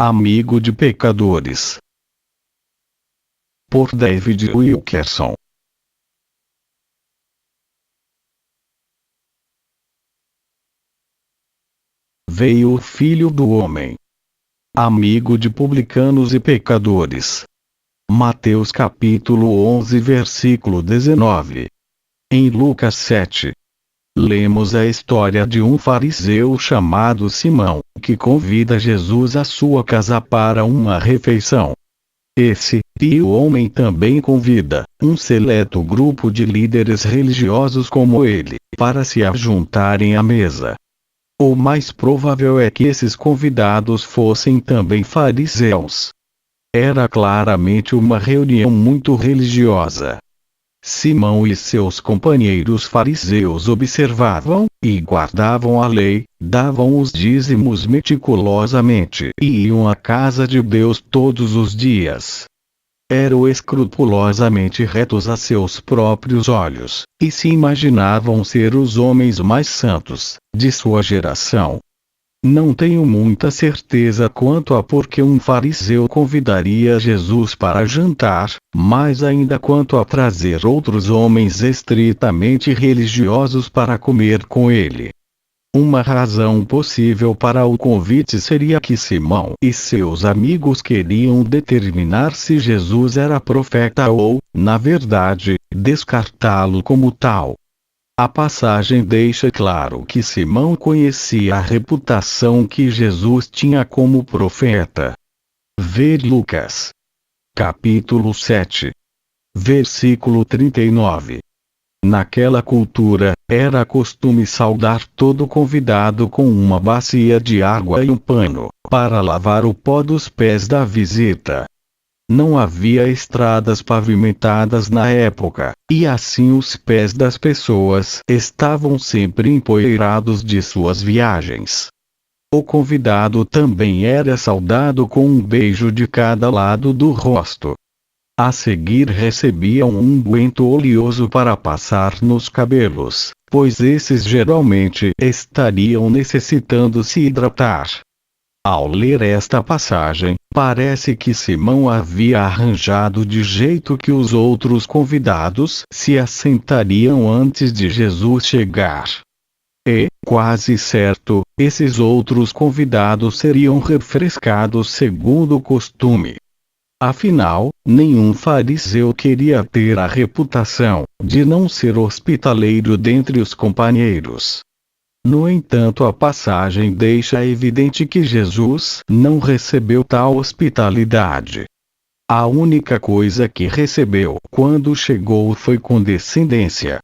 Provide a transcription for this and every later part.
Amigo de pecadores. Por David Wilkerson. Veio o Filho do Homem, amigo de publicanos e pecadores. Mateus capítulo 11 versículo 19. Em Lucas 7, lemos a história de um fariseu chamado Simão, que convida Jesus à sua casa para uma refeição. Esse pio homem também convida um seleto grupo de líderes religiosos como ele, para se ajuntarem à mesa. O mais provável é que esses convidados fossem também fariseus. Era claramente uma reunião muito religiosa. Simão e seus companheiros fariseus observavam e guardavam a lei, davam os dízimos meticulosamente e iam à casa de Deus todos os dias. Eram escrupulosamente retos a seus próprios olhos, e se imaginavam ser os homens mais santos de sua geração. Não tenho muita certeza quanto a por que um fariseu convidaria Jesus para jantar, mas ainda quanto a trazer outros homens estritamente religiosos para comer com ele. Uma razão possível para o convite seria que Simão e seus amigos queriam determinar se Jesus era profeta ou, na verdade, descartá-lo como tal. A passagem deixa claro que Simão conhecia a reputação que Jesus tinha como profeta. Vê Lucas, capítulo 7, versículo 39. Naquela cultura, era costume saudar todo convidado com uma bacia de água e um pano, para lavar o pó dos pés da visita. Não havia estradas pavimentadas na época, e assim os pés das pessoas estavam sempre empoeirados de suas viagens. O convidado também era saudado com um beijo de cada lado do rosto. A seguir recebiam um unguento oleoso para passar nos cabelos, pois esses geralmente estariam necessitando se hidratar. Ao ler esta passagem, parece que Simão havia arranjado de jeito que os outros convidados se assentariam antes de Jesus chegar. E, quase certo, esses outros convidados seriam refrescados segundo o costume. Afinal, nenhum fariseu queria ter a reputação de não ser hospitaleiro dentre os companheiros. No entanto, a passagem deixa evidente que Jesus não recebeu tal hospitalidade. A única coisa que recebeu quando chegou foi condescendência.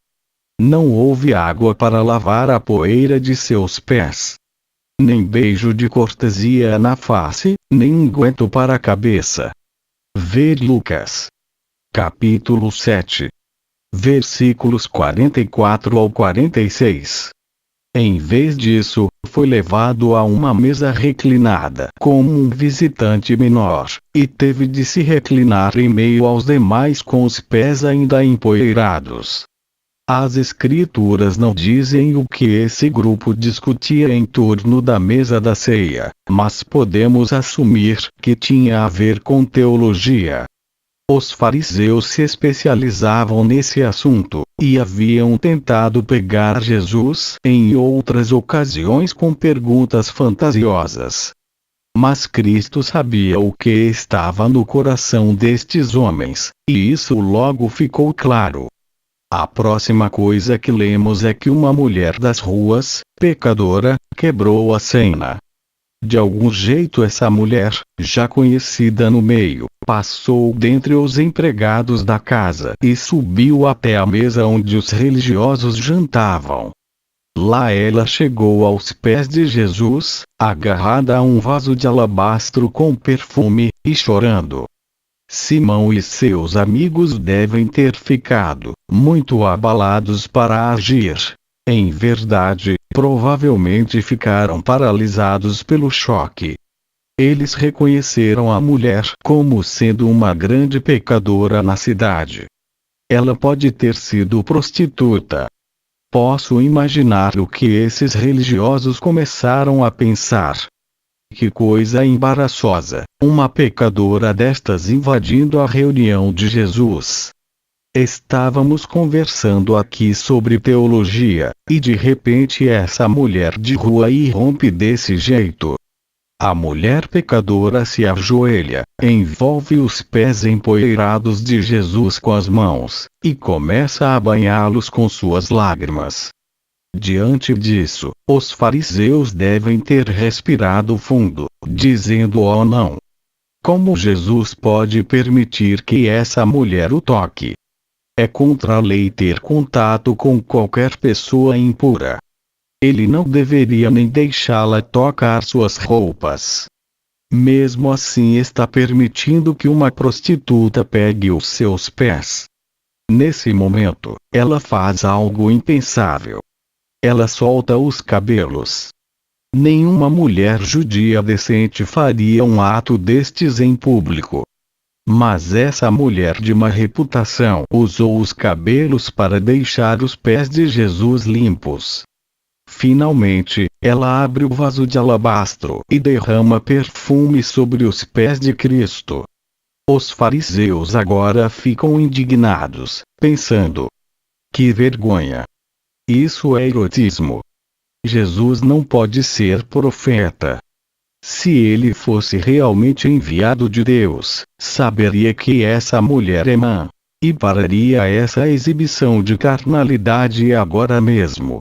Não houve água para lavar a poeira de seus pés, nem beijo de cortesia na face, nem unguento para a cabeça. Vê Lucas, capítulo 7, versículos 44 ao 46. Em vez disso, foi levado a uma mesa reclinada como um visitante menor, e teve de se reclinar em meio aos demais com os pés ainda empoeirados. As escrituras não dizem o que esse grupo discutia em torno da mesa da ceia, mas podemos assumir que tinha a ver com teologia. Os fariseus se especializavam nesse assunto, e haviam tentado pegar Jesus em outras ocasiões com perguntas fantasiosas. Mas Cristo sabia o que estava no coração destes homens, e isso logo ficou claro. A próxima coisa que lemos é que uma mulher das ruas, pecadora, quebrou a cena. De algum jeito essa mulher, já conhecida no meio, passou dentre os empregados da casa e subiu até a mesa onde os religiosos jantavam. Lá ela chegou aos pés de Jesus, agarrada a um vaso de alabastro com perfume, e chorando. Simão e seus amigos devem ter ficado muito abalados para agir. Em verdade, provavelmente ficaram paralisados pelo choque. Eles reconheceram a mulher como sendo uma grande pecadora na cidade. Ela pode ter sido prostituta. Posso imaginar o que esses religiosos começaram a pensar. Que coisa embaraçosa, uma pecadora destas invadindo a reunião de Jesus. Estávamos conversando aqui sobre teologia, e de repente essa mulher de rua irrompe desse jeito. A mulher pecadora se ajoelha, envolve os pés empoeirados de Jesus com as mãos, e começa a banhá-los com suas lágrimas. Diante disso, os fariseus devem ter respirado fundo, dizendo: oh não! Como Jesus pode permitir que essa mulher o toque? É contra a lei ter contato com qualquer pessoa impura. Ele não deveria nem deixá-la tocar suas roupas. Mesmo assim está permitindo que uma prostituta pegue os seus pés. Nesse momento, ela faz algo impensável. Ela solta os cabelos. Nenhuma mulher judia decente faria um ato destes em público. Mas essa mulher de má reputação usou os cabelos para deixar os pés de Jesus limpos. Finalmente, ela abre o vaso de alabastro e derrama perfume sobre os pés de Cristo. Os fariseus agora ficam indignados, pensando: que vergonha! Isso é erotismo. Jesus não pode ser profeta. Se ele fosse realmente enviado de Deus, saberia que essa mulher é má, e pararia essa exibição de carnalidade agora mesmo.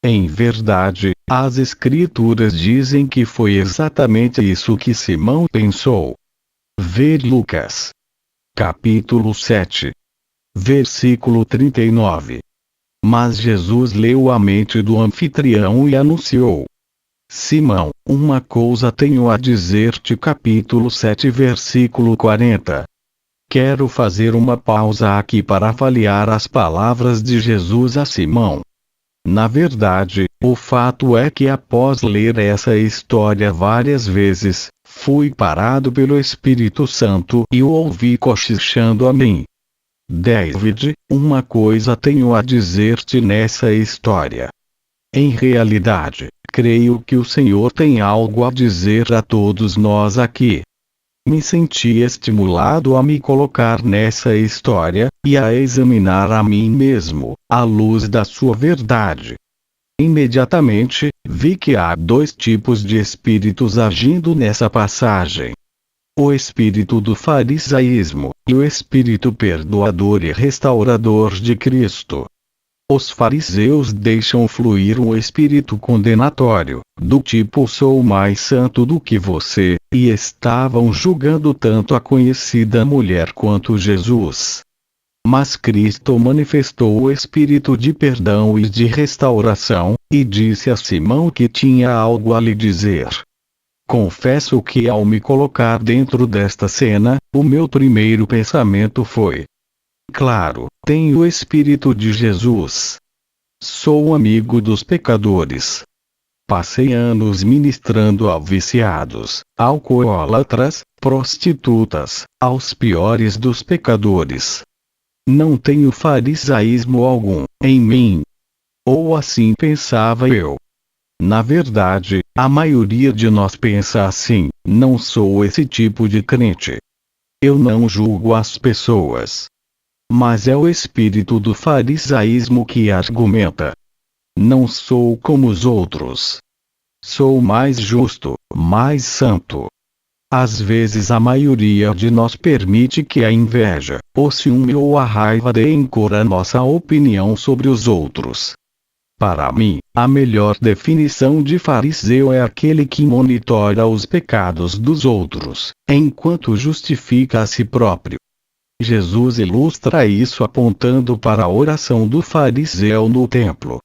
Em verdade, as Escrituras dizem que foi exatamente isso que Simão pensou. Vê Lucas, capítulo 7, versículo 39. Mas Jesus leu a mente do anfitrião e anunciou: Simão, uma coisa tenho a dizer-te. Capítulo 7, versículo 40. Quero fazer uma pausa aqui para avaliar as palavras de Jesus a Simão. Na verdade, o fato é que após ler essa história várias vezes, fui parado pelo Espírito Santo e o ouvi cochichando a mim: David, uma coisa tenho a dizer-te nessa história. Em realidade, creio que o Senhor tem algo a dizer a todos nós aqui. Me senti estimulado a me colocar nessa história, e a examinar a mim mesmo, à luz da sua verdade. Imediatamente, vi que há dois tipos de espíritos agindo nessa passagem: o espírito do farisaísmo, e o espírito perdoador e restaurador de Cristo. Os fariseus deixam fluir um espírito condenatório, do tipo sou mais santo do que você, e estavam julgando tanto a conhecida mulher quanto Jesus. Mas Cristo manifestou o espírito de perdão e de restauração, e disse a Simão que tinha algo a lhe dizer. Confesso que ao me colocar dentro desta cena, o meu primeiro pensamento foi: claro, tenho o Espírito de Jesus. Sou amigo dos pecadores. Passei anos ministrando a viciados, alcoólatras, prostitutas, aos piores dos pecadores. Não tenho farisaísmo algum em mim. Ou assim pensava eu. Na verdade, a maioria de nós pensa assim: não sou esse tipo de crente. Eu não julgo as pessoas. Mas é o espírito do farisaísmo que argumenta: não sou como os outros. Sou mais justo, mais santo. Às vezes a maioria de nós permite que a inveja, o ciúme ou a raiva deem cor à nossa opinião sobre os outros. Para mim, a melhor definição de fariseu é aquele que monitora os pecados dos outros, enquanto justifica a si próprio. Jesus ilustra isso apontando para a oração do fariseu no templo.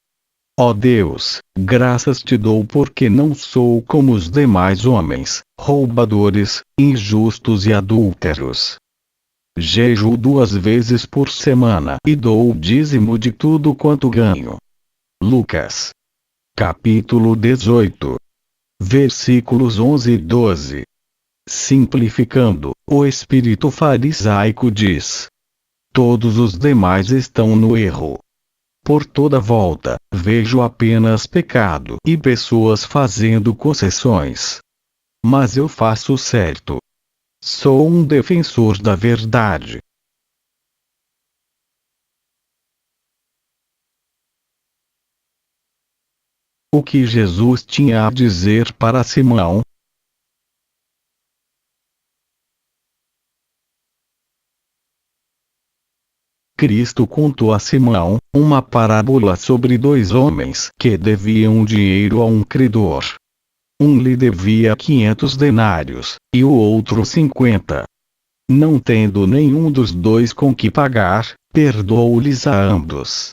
Ó Deus, graças te dou porque não sou como os demais homens, roubadores, injustos e adúlteros. Jejuo 2 vezes por semana e dou o dízimo de tudo quanto ganho. Lucas, capítulo 18, versículos 11 e 12. Simplificando, o espírito farisaico diz: todos os demais estão no erro. Por toda volta, vejo apenas pecado e pessoas fazendo concessões. Mas eu faço certo. Sou um defensor da verdade. O que Jesus tinha a dizer para Simão? Cristo contou a Simão uma parábola sobre dois homens que deviam dinheiro a um credor. Um lhe devia 500 denários, e o outro 50. Não tendo nenhum dos dois com que pagar, perdoou-lhes a ambos.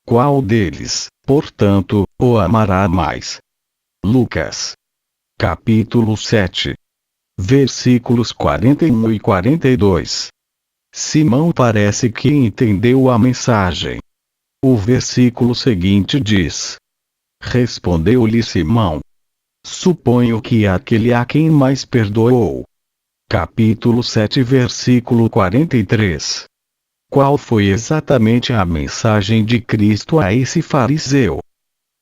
Qual deles, portanto, o amará mais? Lucas, capítulo 7, versículos 41 e 42. Simão parece que entendeu a mensagem. O versículo seguinte diz: Respondeu-lhe Simão: Suponho que aquele a quem mais perdoou. Capítulo 7, versículo 43. Qual foi exatamente a mensagem de Cristo a esse fariseu?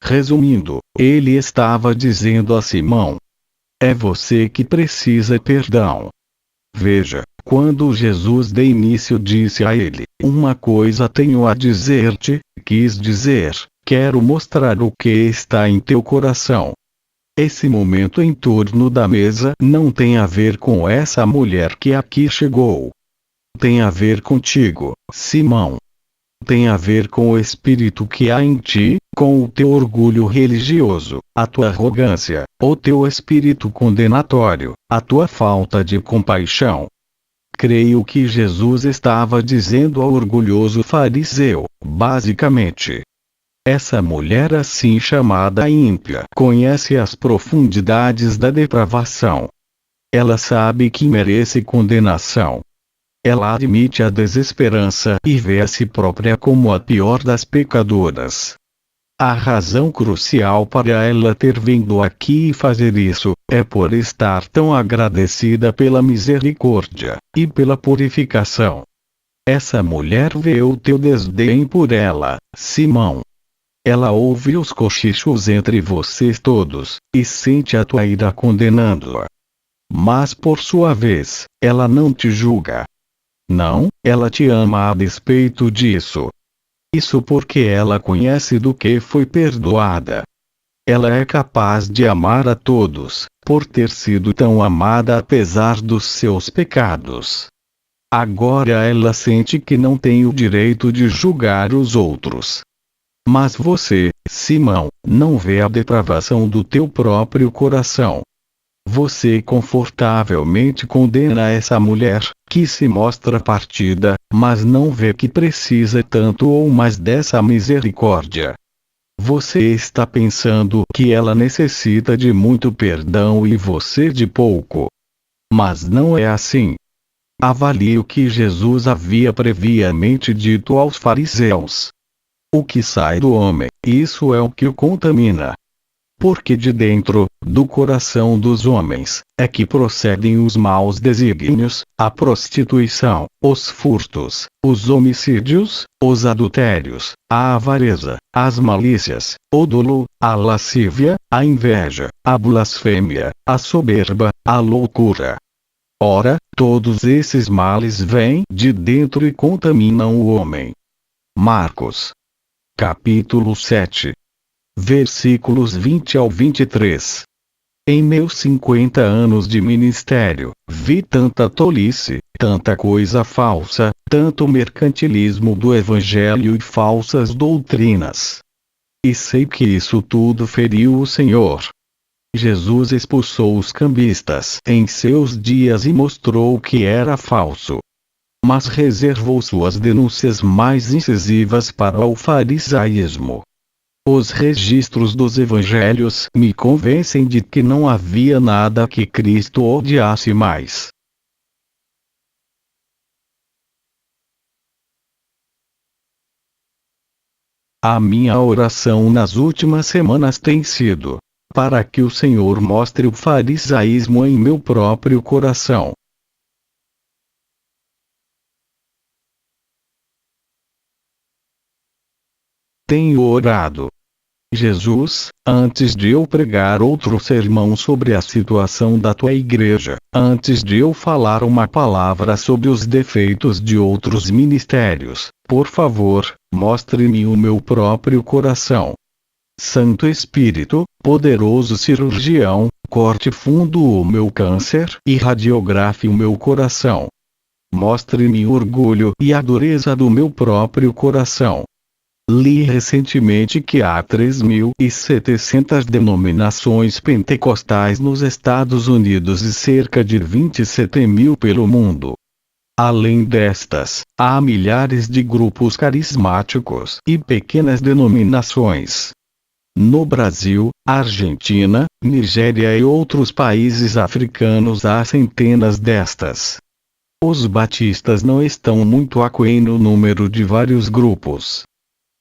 Resumindo, ele estava dizendo a Simão: é você que precisa perdão. Veja, quando Jesus de início disse a ele: Uma coisa tenho a dizer-te, quis dizer: quero mostrar o que está em teu coração. Esse momento em torno da mesa não tem a ver com essa mulher que aqui chegou. Tem a ver contigo, Simão. Tem a ver com o espírito que há em ti, com o teu orgulho religioso, a tua arrogância, o teu espírito condenatório, a tua falta de compaixão. Creio que Jesus estava dizendo ao orgulhoso fariseu, basicamente: essa mulher assim chamada ímpia conhece as profundidades da depravação. Ela sabe que merece condenação. Ela admite a desesperança e vê a si própria como a pior das pecadoras. A razão crucial para ela ter vindo aqui e fazer isso, é por estar tão agradecida pela misericórdia, e pela purificação. Essa mulher vê o teu desdém por ela, Simão. Ela ouve os cochichos entre vocês todos, e sente a tua ira condenando-a. Mas por sua vez, ela não te julga. Não, ela te ama a despeito disso. Isso porque ela conhece do que foi perdoada. Ela é capaz de amar a todos, por ter sido tão amada apesar dos seus pecados. Agora ela sente que não tem o direito de julgar os outros. Mas você, Simão, não vê a depravação do teu próprio coração. Você confortavelmente condena essa mulher, que se mostra partida, mas não vê que precisa tanto ou mais dessa misericórdia. Você está pensando que ela necessita de muito perdão e você de pouco. Mas não é assim. Avalie o que Jesus havia previamente dito aos fariseus. O que sai do homem, isso é o que o contamina. Porque de dentro, do coração dos homens, é que procedem os maus desígnios, a prostituição, os furtos, os homicídios, os adultérios, a avareza, as malícias, o dolo, a lascívia, a inveja, a blasfêmia, a soberba, a loucura. Ora, todos esses males vêm de dentro e contaminam o homem. Marcos, capítulo 7. Versículos 20 ao 23. Em meus 50 anos de ministério, vi tanta tolice, tanta coisa falsa, tanto mercantilismo do evangelho e falsas doutrinas. E sei que isso tudo feriu o Senhor. Jesus expulsou os cambistas em seus dias e mostrou que era falso. Mas reservou suas denúncias mais incisivas para o farisaísmo. Os registros dos evangelhos me convencem de que não havia nada que Cristo odiasse mais. A minha oração nas últimas semanas tem sido para que o Senhor mostre o farisaísmo em meu próprio coração. Tenho orado Jesus, antes de eu pregar outro sermão sobre a situação da tua igreja, antes de eu falar uma palavra sobre os defeitos de outros ministérios, por favor, mostre-me o meu próprio coração. Santo Espírito, poderoso cirurgião, corte fundo o meu câncer e radiografe o meu coração. Mostre-me o orgulho e a dureza do meu próprio coração. Li recentemente que há 3.700 denominações pentecostais nos Estados Unidos e cerca de 27.000 pelo mundo. Além destas, há milhares de grupos carismáticos e pequenas denominações. No Brasil, Argentina, Nigéria e outros países africanos há centenas destas. Os batistas não estão muito aquém no número de vários grupos.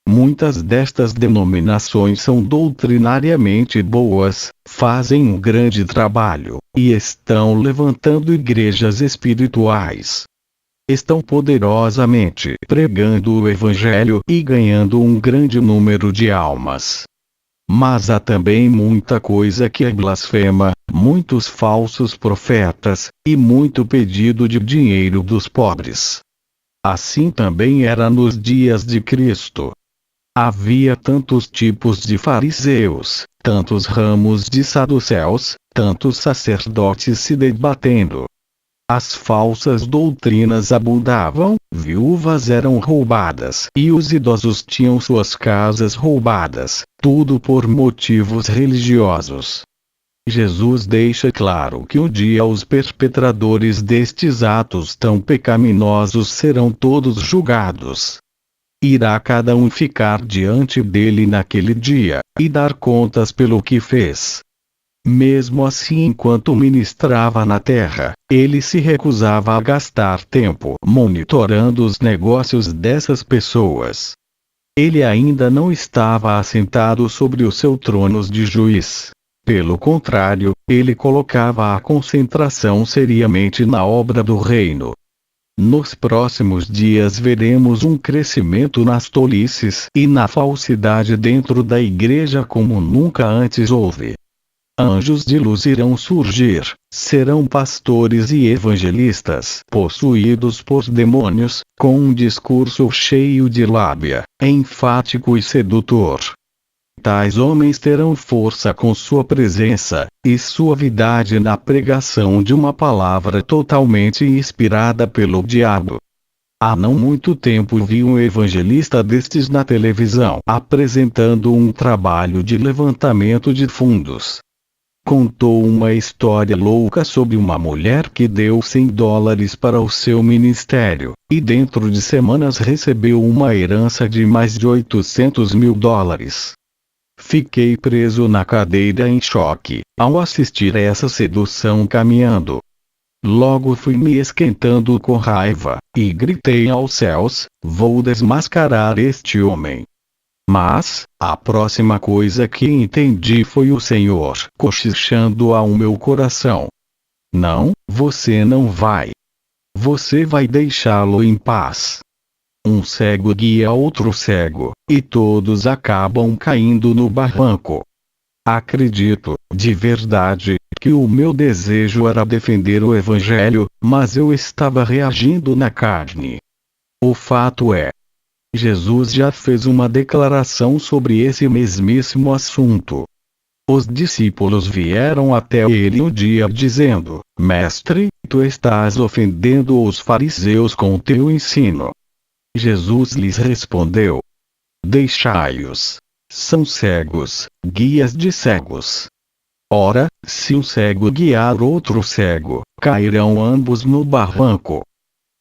Muitas destas denominações são doutrinariamente boas, fazem um grande trabalho, e estão levantando igrejas espirituais. Estão poderosamente pregando o Evangelho e ganhando um grande número de almas. Mas há também muita coisa que é blasfema, muitos falsos profetas, e muito pedido de dinheiro dos pobres. Assim também era nos dias de Cristo. Havia tantos tipos de fariseus, tantos ramos de saduceus, tantos sacerdotes se debatendo. As falsas doutrinas abundavam, viúvas eram roubadas e os idosos tinham suas casas roubadas, tudo por motivos religiosos. Jesus deixa claro que um dia os perpetradores destes atos tão pecaminosos serão todos julgados. Irá cada um ficar diante dele naquele dia, e dar contas pelo que fez. Mesmo assim, enquanto ministrava na terra, ele se recusava a gastar tempo monitorando os negócios dessas pessoas. Ele ainda não estava assentado sobre o seu trono de juiz. Pelo contrário, ele colocava a concentração seriamente na obra do reino. Nos próximos dias veremos um crescimento nas tolices e na falsidade dentro da igreja como nunca antes houve. Anjos de luz irão surgir, serão pastores e evangelistas possuídos por demônios, com um discurso cheio de lábia, enfático e sedutor. Tais homens terão força com sua presença, e suavidade na pregação de uma palavra totalmente inspirada pelo diabo. Há não muito tempo vi um evangelista destes na televisão apresentando um trabalho de levantamento de fundos. Contou uma história louca sobre uma mulher que deu $100 para o seu ministério, e dentro de semanas recebeu uma herança de mais de $800.000. Fiquei preso na cadeira em choque, ao assistir a essa sedução caminhando. Logo fui me esquentando com raiva, e gritei aos céus: vou desmascarar este homem. Mas, a próxima coisa que entendi foi o Senhor cochichando ao meu coração: não, você não vai. Você vai deixá-lo em paz. Um cego guia outro cego, e todos acabam caindo no barranco. Acredito, de verdade, que o meu desejo era defender o Evangelho, mas eu estava reagindo na carne. O fato é, Jesus já fez uma declaração sobre esse mesmíssimo assunto. Os discípulos vieram até ele um dia dizendo: Mestre, tu estás ofendendo os fariseus com teu ensino. Jesus lhes respondeu: deixai-os. São cegos, guias de cegos. Ora, se um cego guiar outro cego, cairão ambos no barranco.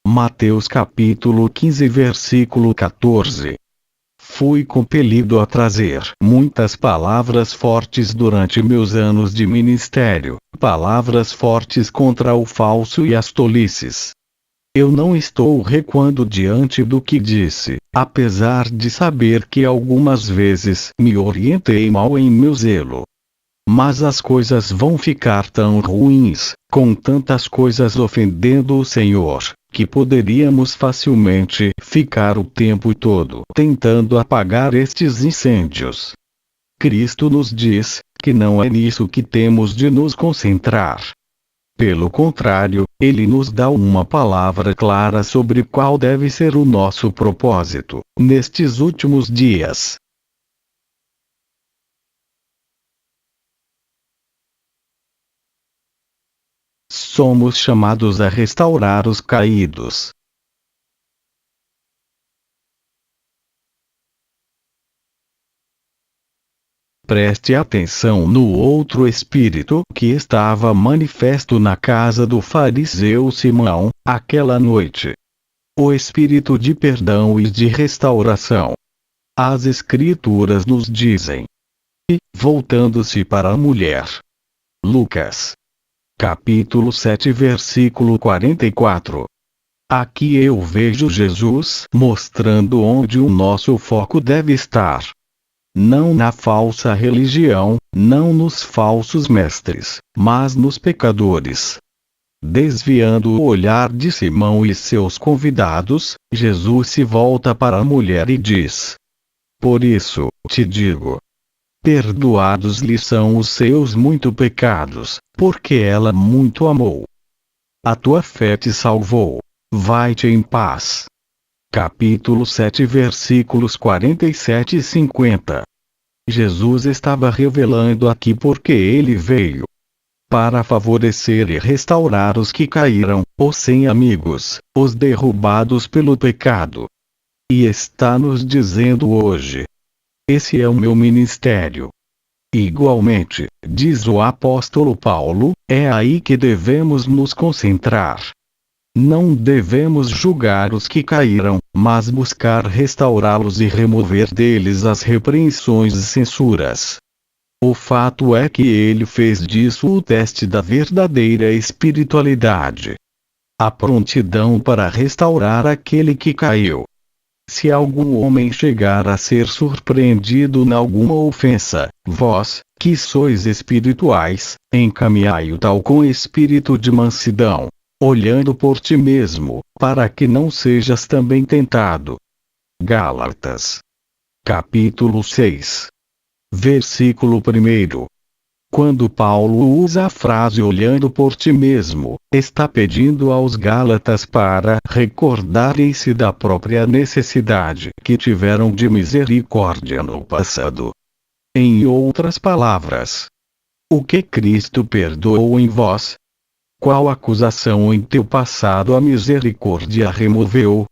Mateus capítulo 15 versículo 14. Fui compelido a trazer muitas palavras fortes durante meus anos de ministério, palavras fortes contra o falso e as tolices. Eu não estou recuando diante do que disse, apesar de saber que algumas vezes me orientei mal em meu zelo. Mas as coisas vão ficar tão ruins, com tantas coisas ofendendo o Senhor, que poderíamos facilmente ficar o tempo todo tentando apagar estes incêndios. Cristo nos diz que não é nisso que temos de nos concentrar. Pelo contrário, ele nos dá uma palavra clara sobre qual deve ser o nosso propósito nestes últimos dias. Somos chamados a restaurar os caídos. Preste atenção no outro espírito que estava manifesto na casa do fariseu Simão, aquela noite. O espírito de perdão e de restauração. As Escrituras nos dizem. E, voltando-se para a mulher. Lucas. Capítulo 7, versículo 44. Aqui eu vejo Jesus mostrando onde o nosso foco deve estar. Não na falsa religião, não nos falsos mestres, mas nos pecadores. Desviando o olhar de Simão e seus convidados, Jesus se volta para a mulher e diz: Por isso, te digo, perdoados lhe são os seus muitos pecados, porque ela muito amou. A tua fé te salvou. Vai-te em paz. Capítulo 7, versículos 47 e 50. Jesus estava revelando aqui porque ele veio para favorecer e restaurar os que caíram, os sem amigos, os derrubados pelo pecado. E está nos dizendo hoje: esse é o meu ministério. Igualmente, diz o apóstolo Paulo, é aí que devemos nos concentrar. Não devemos julgar os que caíram, mas buscar restaurá-los e remover deles as repreensões e censuras. O fato é que ele fez disso o teste da verdadeira espiritualidade. A prontidão para restaurar aquele que caiu. Se algum homem chegar a ser surpreendido em alguma ofensa, vós, que sois espirituais, encaminhai-o tal com espírito de mansidão, olhando por ti mesmo, para que não sejas também tentado. Gálatas. Capítulo 6. Versículo 1. Quando Paulo usa a frase olhando por ti mesmo, está pedindo aos Gálatas para recordarem-se da própria necessidade que tiveram de misericórdia no passado. Em outras palavras, o que Cristo perdoou em vós? Qual acusação em teu passado a misericórdia removeu?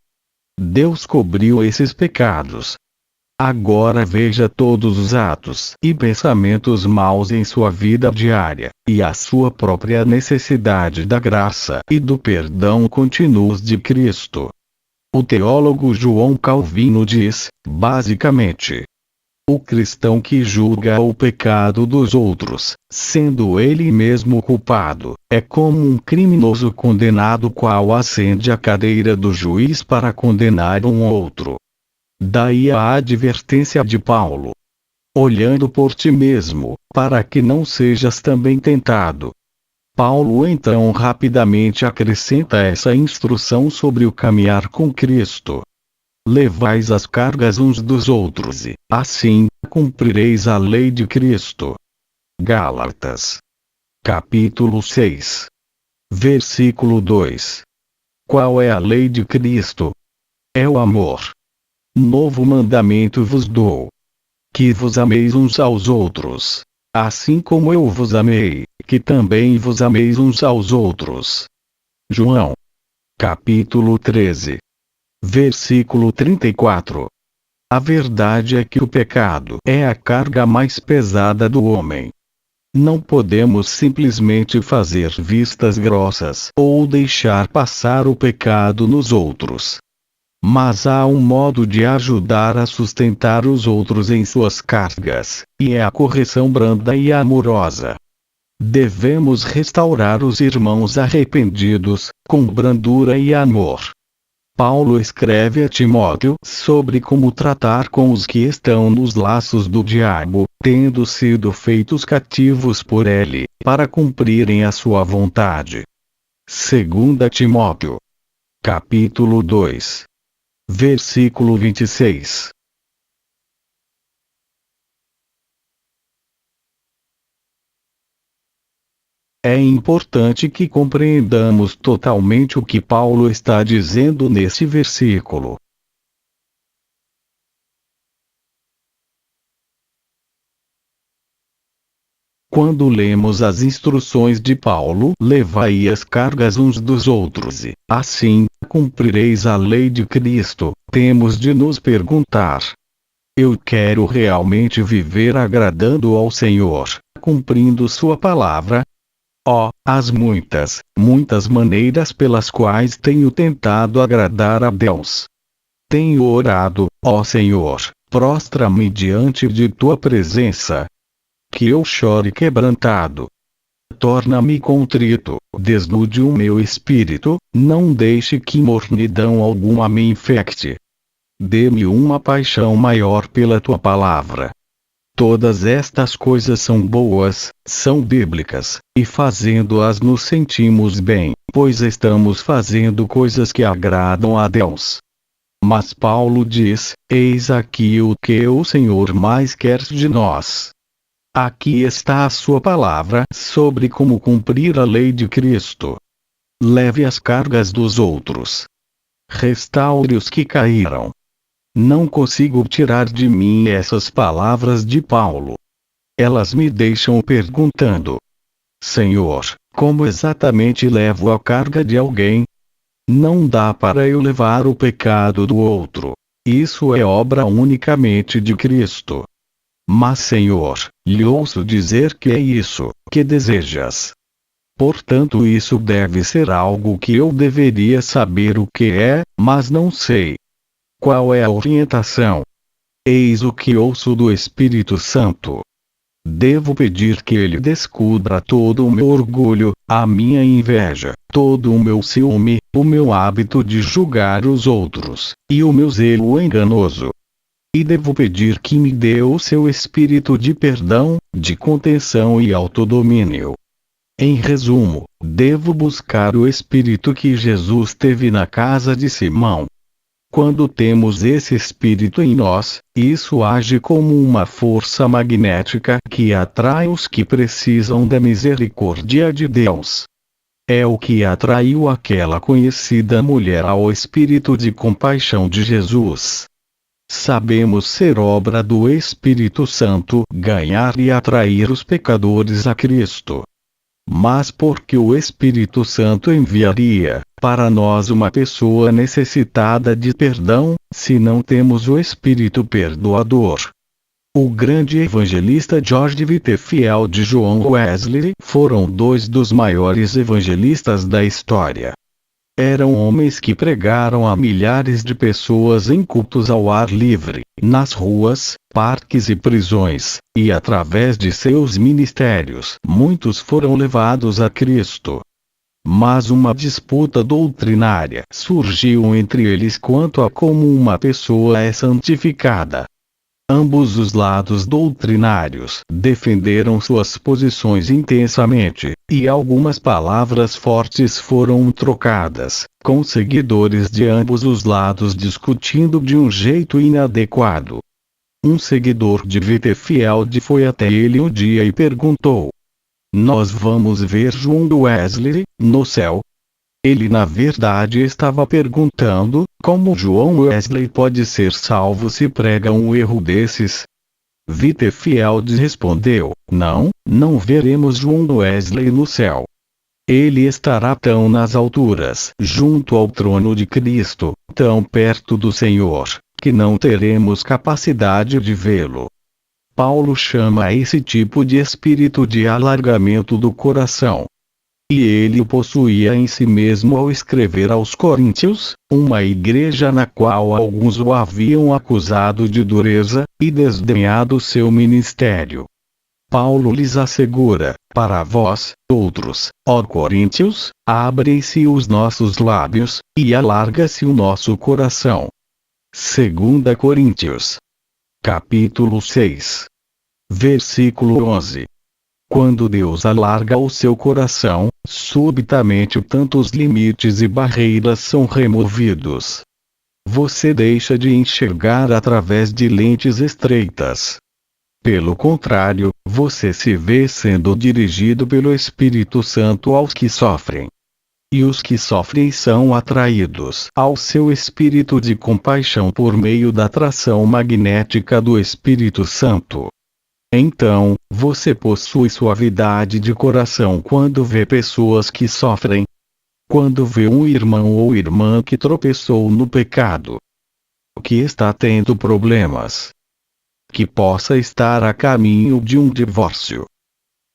Deus cobriu esses pecados. Agora veja todos os atos e pensamentos maus em sua vida diária, e a sua própria necessidade da graça e do perdão contínuos de Cristo. O teólogo João Calvino diz, basicamente: o cristão que julga o pecado dos outros, sendo ele mesmo culpado, é como um criminoso condenado qual acende a cadeira do juiz para condenar um outro. Daí a advertência de Paulo. Olhando por ti mesmo, para que não sejas também tentado. Paulo então rapidamente acrescenta essa instrução sobre o caminhar com Cristo. Levais as cargas uns dos outros e, assim, cumprireis a lei de Cristo. Gálatas. Capítulo 6. Versículo 2. Qual é a lei de Cristo? É o amor. Novo mandamento vos dou: que vos ameis uns aos outros, assim como eu vos amei, que também vos ameis uns aos outros. João. Capítulo 13. Versículo 34. A verdade é que o pecado é a carga mais pesada do homem. Não podemos simplesmente fazer vistas grossas ou deixar passar o pecado nos outros. Mas há um modo de ajudar a sustentar os outros em suas cargas, e é a correção branda e amorosa. Devemos restaurar os irmãos arrependidos, com brandura e amor. Paulo escreve a Timóteo sobre como tratar com os que estão nos laços do diabo, tendo sido feitos cativos por ele, para cumprirem a sua vontade. 2 Timóteo. Capítulo 2. Versículo 26. É importante que compreendamos totalmente o que Paulo está dizendo neste versículo. Quando lemos as instruções de Paulo, levai as cargas uns dos outros e, assim, cumprireis a lei de Cristo, temos de nos perguntar: eu quero realmente viver agradando ao Senhor, cumprindo sua palavra? As muitas, muitas maneiras pelas quais tenho tentado agradar a Deus. Tenho orado, ó Senhor, prostra-me diante de tua presença. Que eu chore quebrantado. Torna-me contrito, desnude o meu espírito, não deixe que mornidão alguma me infecte. Dê-me uma paixão maior pela tua palavra. Todas estas coisas são boas, são bíblicas, e fazendo-as nos sentimos bem, pois estamos fazendo coisas que agradam a Deus. Mas Paulo diz: eis aqui o que o Senhor mais quer de nós. Aqui está a sua palavra sobre como cumprir a lei de Cristo. Leve as cargas dos outros. Restaure os que caíram. Não consigo tirar de mim essas palavras de Paulo. Elas me deixam perguntando: Senhor, como exatamente levo a carga de alguém? Não dá para eu levar o pecado do outro. Isso é obra unicamente de Cristo. Mas, Senhor, lhe ouço dizer que é isso que desejas. Portanto, isso deve ser algo que eu deveria saber o que é, mas não sei. Qual é a orientação? Eis o que ouço do Espírito Santo. Devo pedir que ele descubra todo o meu orgulho, a minha inveja, todo o meu ciúme, o meu hábito de julgar os outros, e o meu zelo enganoso. E devo pedir que me dê o seu espírito de perdão, de contenção e autodomínio. Em resumo, devo buscar o espírito que Jesus teve na casa de Simão. Quando temos esse espírito em nós, isso age como uma força magnética que atrai os que precisam da misericórdia de Deus. É o que atraiu aquela conhecida mulher ao espírito de compaixão de Jesus. Sabemos ser obra do Espírito Santo, ganhar e atrair os pecadores a Cristo. Mas por que o Espírito Santo enviaria para nós uma pessoa necessitada de perdão, se não temos o Espírito perdoador? O grande evangelista George Whitefield e John Wesley foram dois dos maiores evangelistas da história. Eram homens que pregaram a milhares de pessoas em cultos ao ar livre, nas ruas, parques e prisões, e através de seus ministérios, muitos foram levados a Cristo. Mas uma disputa doutrinária surgiu entre eles quanto a como uma pessoa é santificada. Ambos os lados doutrinários defenderam suas posições intensamente, e algumas palavras fortes foram trocadas, com seguidores de ambos os lados discutindo de um jeito inadequado. Um seguidor de Whitefield foi até ele um dia e perguntou: nós vamos ver John Wesley no céu? Ele na verdade estava perguntando, como John Wesley pode ser salvo se prega um erro desses? Whitefield respondeu: não veremos John Wesley no céu. Ele estará tão nas alturas, junto ao trono de Cristo, tão perto do Senhor, que não teremos capacidade de vê-lo. Paulo chama esse tipo de espírito de alargamento do coração. E ele o possuía em si mesmo ao escrever aos Coríntios, uma igreja na qual alguns o haviam acusado de dureza, e desdenhado seu ministério. Paulo lhes assegura: para vós, outros, ó Coríntios, abrem-se os nossos lábios, e alarga-se o nosso coração. 2 Coríntios, capítulo 6, versículo 11. Quando Deus alarga o seu coração, subitamente tantos limites e barreiras são removidos. Você deixa de enxergar através de lentes estreitas. Pelo contrário, você se vê sendo dirigido pelo Espírito Santo aos que sofrem. E os que sofrem são atraídos ao seu espírito de compaixão por meio da atração magnética do Espírito Santo. Então, você possui suavidade de coração quando vê pessoas que sofrem. Quando vê um irmão ou irmã que tropeçou no pecado, que está tendo problemas, que possa estar a caminho de um divórcio,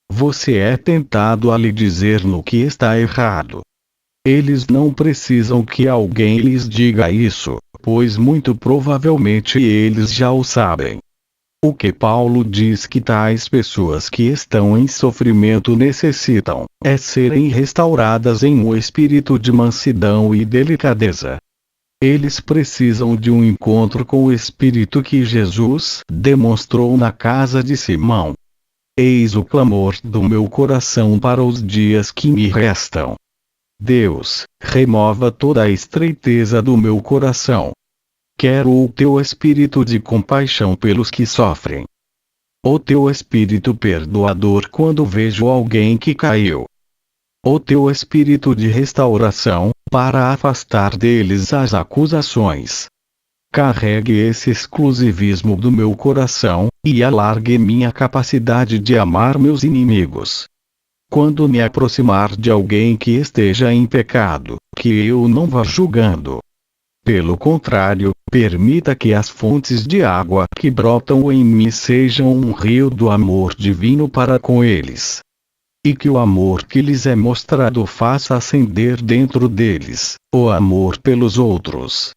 você é tentado a lhe dizer no que está errado. Eles não precisam que alguém lhes diga isso, pois muito provavelmente eles já o sabem. O que Paulo diz que tais pessoas que estão em sofrimento necessitam é serem restauradas em um espírito de mansidão e delicadeza. Eles precisam de um encontro com o Espírito que Jesus demonstrou na casa de Simão. Eis o clamor do meu coração para os dias que me restam. Deus, remova toda a estreiteza do meu coração. Quero o teu espírito de compaixão pelos que sofrem. O teu espírito perdoador quando vejo alguém que caiu. O teu espírito de restauração, para afastar deles as acusações. Carregue esse exclusivismo do meu coração, e alargue minha capacidade de amar meus inimigos. Quando me aproximar de alguém que esteja em pecado, que eu não vá julgando. Pelo contrário, permita que as fontes de água que brotam em mim sejam um rio do amor divino para com eles. E que o amor que lhes é mostrado faça acender dentro deles o amor pelos outros.